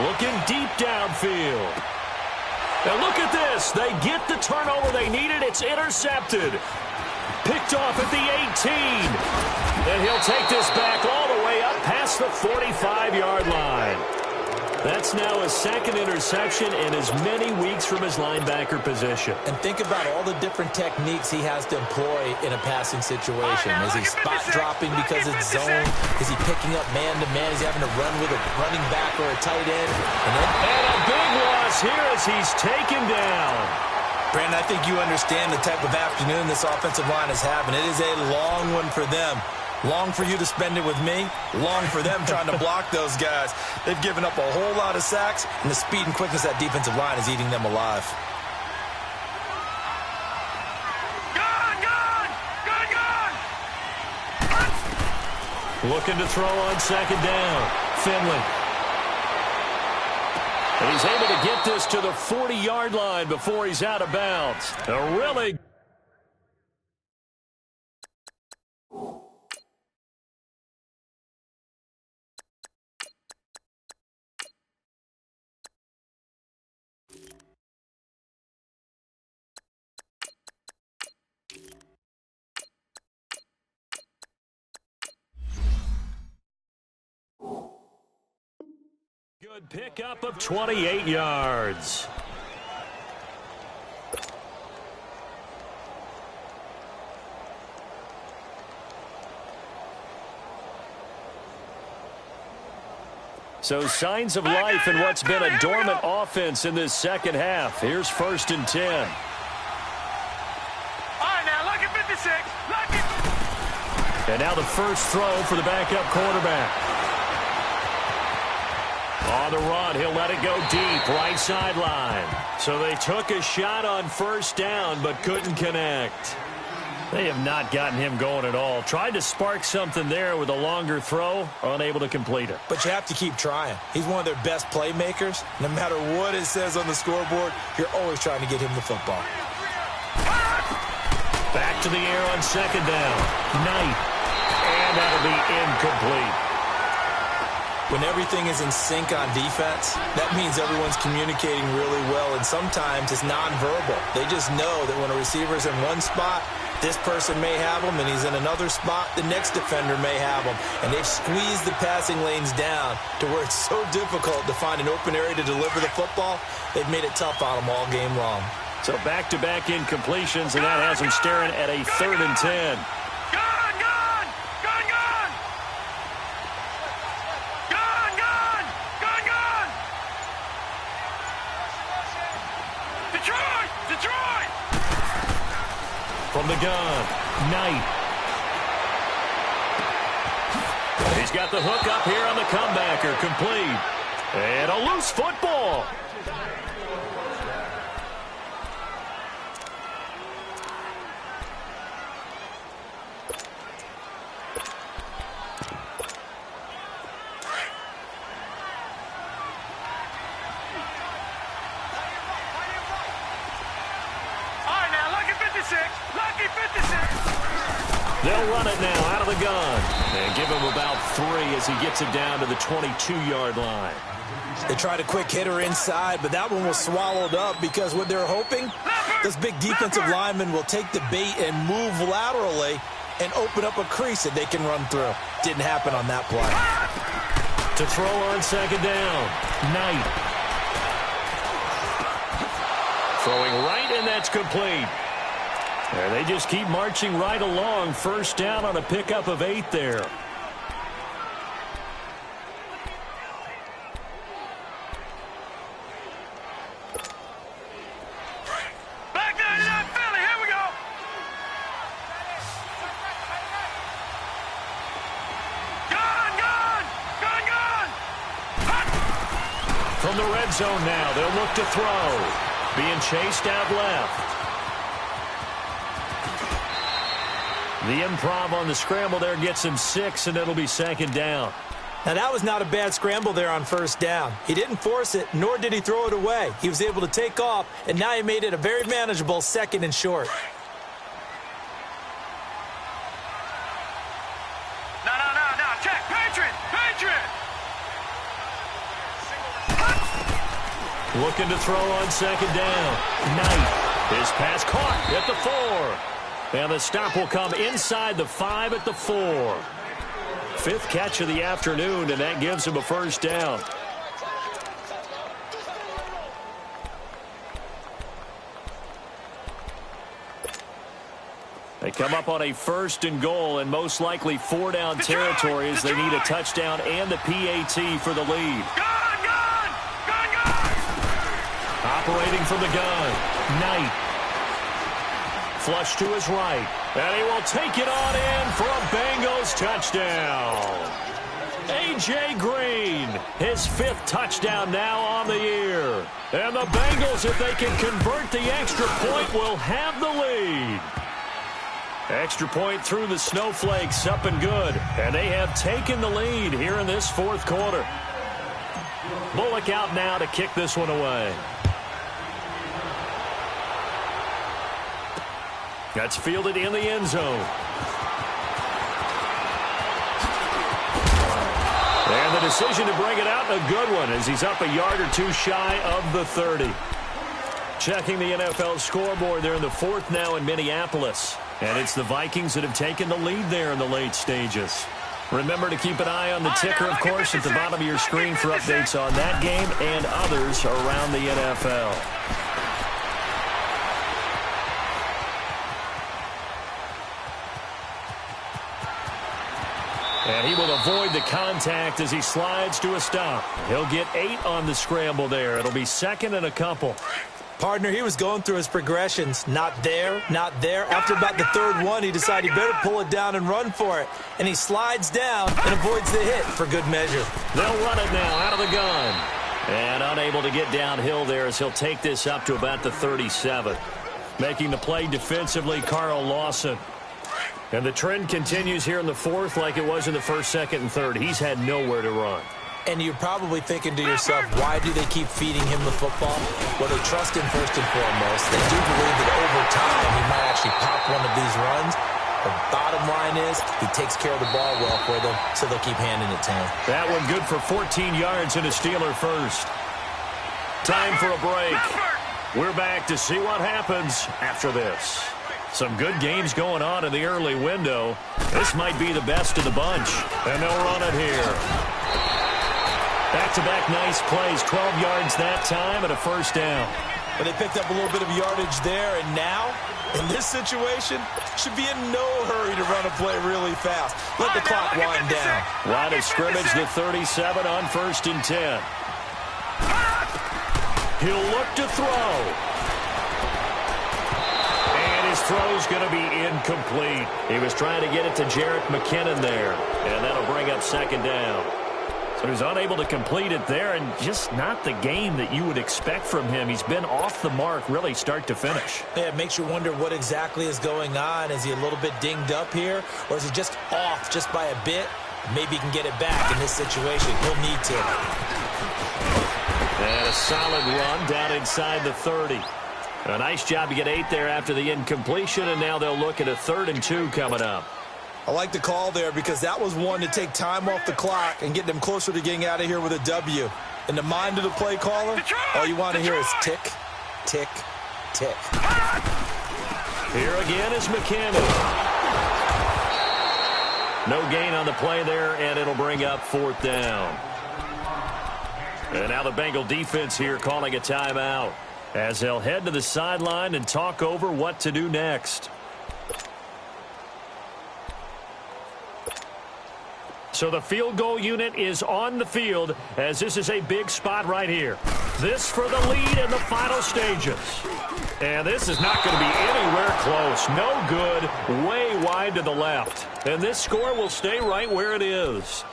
Looking deep downfield. Now look at this. They get the turnover they needed. It's intercepted. Picked off at the 18. And he'll take this back all the way up past the 45-yard line. That's now his second interception in as many weeks from his linebacker position. And think about all the different techniques he has to employ in a passing situation. Is he spot dropping because it's zone? Is he picking up man-to-man? Is he having to run with a running back or a tight end? And a big loss here as he's taken down. Brandon, I think you understand the type of afternoon this offensive line is having. It is a long one for them. Long for you to spend it with me. Long for them trying to block those guys. They've given up a whole lot of sacks, and the speed and quickness of that defensive line is eating them alive. Looking to throw on second down. Finley. And he's able to get this to the 40-yard line before he's out of bounds. A really good pickup of 28 yards. So signs of life in what's been a dormant offense in this second half. Here's 1st and 10. All right, now, lucky 56. Lucky. And now the first throw for the backup quarterback. On the run, he'll let it go deep, right sideline. So they took a shot on 1st down, but couldn't connect. They have not gotten him going at all. Tried to spark something there with a longer throw, unable to complete it. But you have to keep trying. He's one of their best playmakers. No matter what it says on the scoreboard, you're always trying to get him the football. Back to the air on second down. Knight. And that'll be incomplete. When everything is in sync on defense, that means everyone's communicating really well, and sometimes it's nonverbal. They just know that when a receiver's in one spot, this person may have him, and he's in another spot, the next defender may have him. And they've squeezed the passing lanes down to where it's so difficult to find an open area to deliver the football. They've made it tough on them all game long. So back-to-back incompletions, and that has them staring at a 3rd and 10. From the gun, Knight. He's got the hook up here on the comebacker, complete. And a loose football. They'll run it now out of the gun and give him about 3 as he gets it down to the 22-yard line. They tried a quick hitter inside, but that one was swallowed up because what they're hoping, this big defensive lineman will take the bait and move laterally and open up a crease that they can run through. Didn't happen on that play. To throw on second down, Knight. Throwing right, and that's complete. And they just keep marching right along. 1st down on a pickup of 8 there. Back down to that Philly. Here we go. Gun. From the red zone now, they'll look to throw. Being chased out left. The improv on the scramble there gets him 6, and it'll be 2nd down. Now, that was not a bad scramble there on 1st down. He didn't force it, nor did he throw it away. He was able to take off, and now he made it a very manageable 2nd and short. No. Check. Patriot. Looking to throw on second down. Knight. His pass caught at the 4. And the stop will come inside the 5 at the 4. 5th catch of the afternoon, and that gives him a 1st down. They come up on a 1st and goal and most likely 4-down territory as they need a touchdown and the PAT for the lead. Gun! Operating from the gun, Knight. Flush to his right, and he will take it on in for a Bengals touchdown. A.J. Green, his 5th touchdown now on the year. And the Bengals, if they can convert the extra point, will have the lead. Extra point through the snowflakes, up and good. And they have taken the lead here in this 4th quarter. Bullock out now to kick this one away. That's fielded in the end zone. And the decision to bring it out, a good one, as he's up a yard or 2 shy of the 30. Checking the NFL scoreboard, they're in the 4th now in Minneapolis. And it's the Vikings that have taken the lead there in the late stages. Remember to keep an eye on the ticker, of course, at the bottom of your screen for updates on that game and others around the NFL. And he will avoid the contact as he slides to a stop. He'll get 8 on the scramble there. It'll be 2nd and a couple. Partner, he was going through his progressions. Not there, not there. After about the 3rd one, he decided he better pull it down and run for it. And he slides down and avoids the hit for good measure. They'll run it now out of the gun. And unable to get downhill there as he'll take this up to about the 37. Making the play defensively, Carl Lawson. And the trend continues here in the 4th like it was in the 1st, 2nd, and 3rd. He's had nowhere to run. And you're probably thinking to yourself, why do they keep feeding him the football? Well, they trust him first and foremost. They do believe that over time he might actually pop one of these runs. The bottom line is he takes care of the ball well for them, so they'll keep handing it to him. That one good for 14 yards and a Steeler first. Time for a break. We're back to see what happens after this. Some good games going on in the early window. This might be the best of the bunch. And they'll run it here. Back-to-back nice plays, 12 yards that time and a 1st down. But they picked up a little bit of yardage there, and now, in this situation, should be in no hurry to run a play really fast. Let the clock wind down. Line of scrimmage, the 37 on 1st and 10. He'll look to throw. And his throw's going to be incomplete. He was trying to get it to Jerick McKinnon there, and that'll bring up 2nd down. So he's unable to complete it there, and just not the game that you would expect from him. He's been off the mark, really, start to finish. Yeah, it makes you wonder what exactly is going on. Is he a little bit dinged up here, or is he just off just by a bit? Maybe he can get it back in this situation. He'll need to. And a solid run down inside the 30. A nice job to get 8 there after the incompletion, and now they'll look at a 3rd and 2 coming up. I like the call there because that was one to take time off the clock and get them closer to getting out of here with a W. In the mind of the play caller, all you want to hear is tick, tick, tick. Here again is McKinnon. No gain on the play there, and it'll bring up 4th down. And now the Bengal defense here calling a timeout as they'll head to the sideline and talk over what to do next. So the field goal unit is on the field as this is a big spot right here. This for the lead in the final stages. And this is not going to be anywhere close. No good, way wide to the left. And this score will stay right where it is.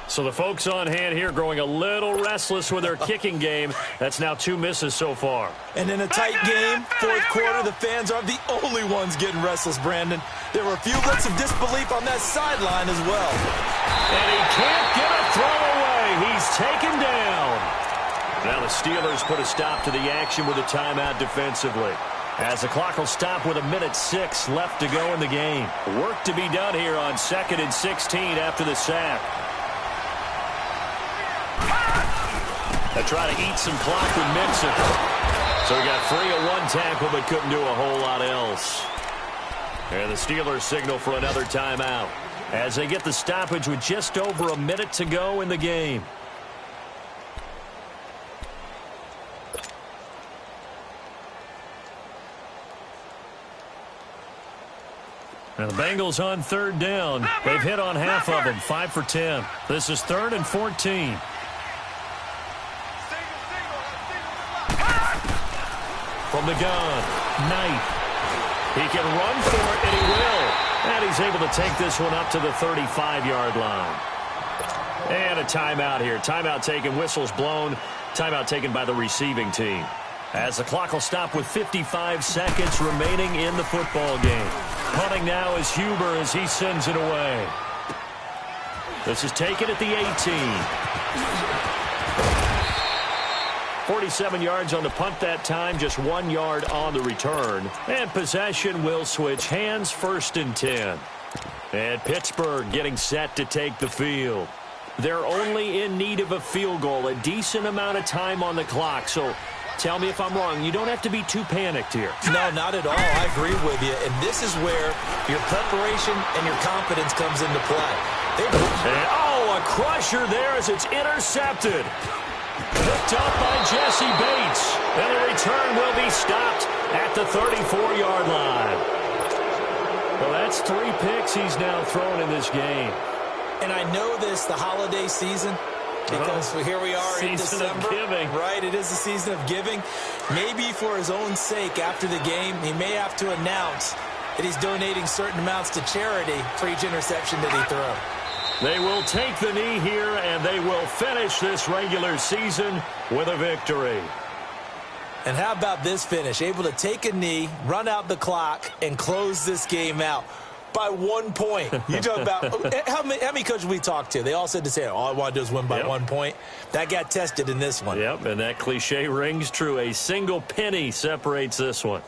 So the folks on hand here growing a little restless with their kicking game. That's now 2 misses so far. And in a tight game, 4th quarter, the fans are the only ones getting restless, Brandon. There were a few looks of disbelief on that sideline as well. And he can't get a throw away. He's taken down. Now the Steelers put a stop to the action with a timeout defensively. As the clock will stop with 1:06 left to go in the game. Work to be done here on 2nd and 16 after the sack. They try to eat some clock with Mixon. So he got free of 1 tackle but couldn't do a whole lot else. And the Steelers signal for another timeout as they get the stoppage with just over a minute to go in the game. And the Bengals on third down. They've hit on half of them, 5 for 10. This is 3rd and 14. From the gun, Knight. He can run for it, and he will. And he's able to take this one up to the 35-yard line. And a timeout here. Timeout taken, whistles blown. Timeout taken by the receiving team. As the clock will stop with 55 seconds remaining in the football game. Punting now is Huber as he sends it away. This is taken at the 18. 47 yards on the punt that time, just 1 yard on the return. And possession will switch hands, 1st and 10. And Pittsburgh getting set to take the field. They're only in need of a field goal, a decent amount of time on the clock. So tell me if I'm wrong. You don't have to be too panicked here. No, not at all. I agree with you. And this is where your preparation and your confidence comes into play. And, a crusher there as it's intercepted. Picked up by Jesse Bates. And the return will be stopped at the 34-yard line. Well, that's 3 picks he's now thrown in this game. And I know this, the holiday season, because here we are in December. Season of giving. Right, it is the season of giving. Maybe for his own sake after the game, he may have to announce that he's donating certain amounts to charity for each interception that he throws. They will take the knee here, and they will finish this regular season with a victory. And how about this finish? Able to take a knee, run out the clock, and close this game out by 1 point. You talk about how many coaches we talked to? They all said the same. All I want to do is win by 1 point. That got tested in this one. Yep, and that cliche rings true. A single penny separates this one.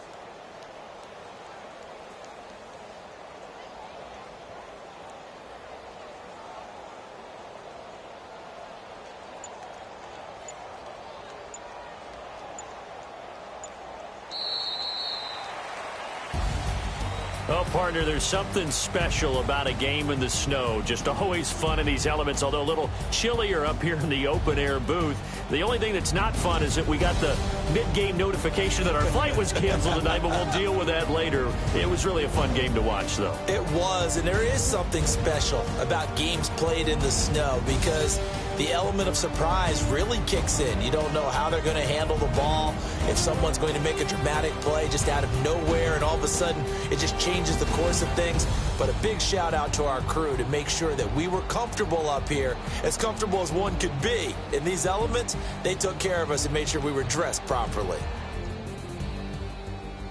Well, partner, there's something special about a game in the snow. Just always fun in these elements, although a little chillier up here in the open-air booth. The only thing that's not fun is that we got the mid-game notification that our flight was canceled tonight, but we'll deal with that later. It was really a fun game to watch, though. It was, and there is something special about games played in the snow because the element of surprise really kicks in. You don't know how they're going to handle the ball, if someone's going to make a dramatic play just out of nowhere, and all of a sudden it just changes the course of things. But a big shout out to our crew to make sure that we were comfortable up here, as comfortable as one could be. In these elements, they took care of us and made sure we were dressed properly.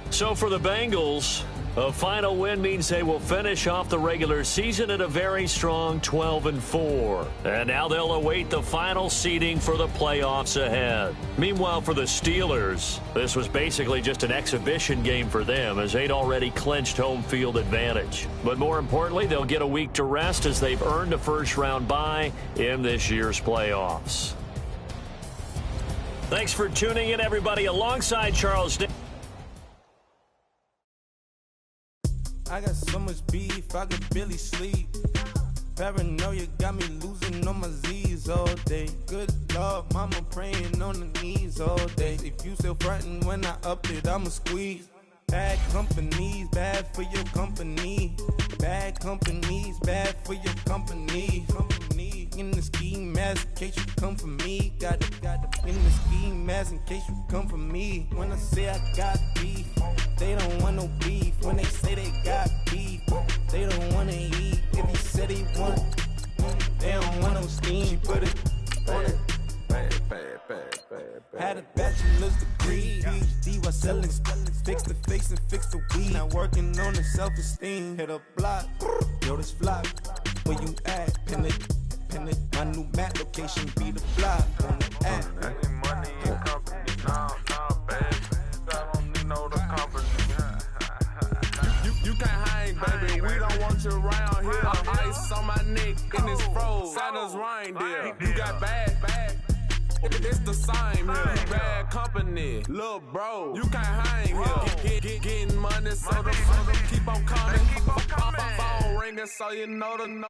So for the Bengals, a final win means they will finish off the regular season at a very strong 12-4. And now they'll await the final seeding for the playoffs ahead. Meanwhile, for the Steelers, this was basically just an exhibition game for them as they'd already clinched home field advantage. But more importantly, they'll get a week to rest as they've earned a first-round bye in this year's playoffs. Thanks for tuning in, everybody, alongside Charles. I got so much beef, I could barely sleep. Paranoia got me losing on my Z's all day. Good Lord, mama praying on the knees all day. If you still frontin' when I up it, I'ma squeeze. Bad companies, bad for your company. Bad companies, bad for your company. In the ski mask, in case you come for me. Got in the ski mask, in case you come for me. When I say I got beef, they don't want no beef. When they say they got beef, they don't want to eat. If he said he want, they don't want no steam. She put it on it. Had a bachelor's degree, PhD while selling, fix the face and fix the weed. Now working on the self-esteem. Hit a block, yo this flock. Where you at? Pin it. My new map location be the block on the app. Money and company, nah, baby. I don't need no company. You can't hang, baby. We don't want you around here. Ice on my neck in this froze. Santa's reindeer. You got bad. It's the same here. Bad company, little bro. You can't hang here. Getting money, so the keep on coming. Phone ringing, so you know the.